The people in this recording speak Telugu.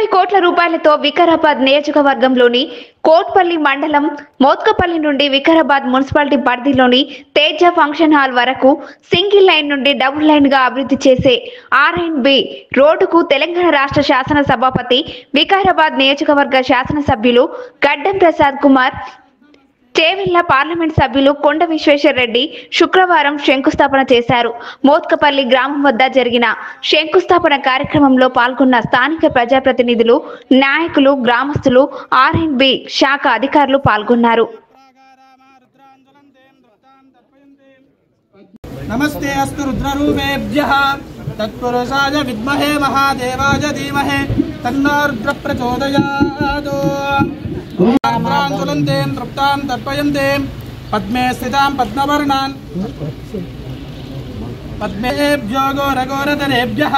20 కోట్ల రూపాయలతో వికారాబాద్ నియోజకవర్గంలోని కోట్పల్లి మండలం మోత్కపల్లి నుండి వికారాబాద్ మున్సిపాలిటీ పరిధిలోని తేజ ఫంక్షన్ హాల్ వరకు సింగిల్ లైన్ నుండి డబుల్ లైన్ గా అభివృద్ధి చేసే R&B రోడ్డుకు తెలంగాణ రాష్ట్ర శాసన సభాపతి వికారాబాద్ నియోజకవర్గ శాసనసభ్యులు గడ్డం ప్రసాద్ కుమార్ చేవెళ్ల పార్లమెంట్ సభ్యులు కొండ విశ్వేశ్వర్ రెడ్డి శుక్రవారం శంకుస్థాపన చేశారు. మోత్కపల్లి గ్రామం వద్ద జరిగిన శంకుస్థాపన కార్యక్రమంలో పాల్గొన్న స్థానిక ప్రజాప్రతినిధులు, నాయకులు, గ్రామస్తులు, R&B శాఖ అధికారులు పాల్గొన్నారు. నమస్తే అస్తు రుద్రరూపేభ్యః తత్పురుషాయ విద్మహే మహాదేవాయ ధీమహి తన్నో రుద్ర ప్రచోదయాత్. జ్వలంతేం తృప్తాం తర్పయంతేం పద్మే స్థితాం పద్మవర్ణాన్ పద్మేభ్యో ఘోరఘోరధరేభ్యః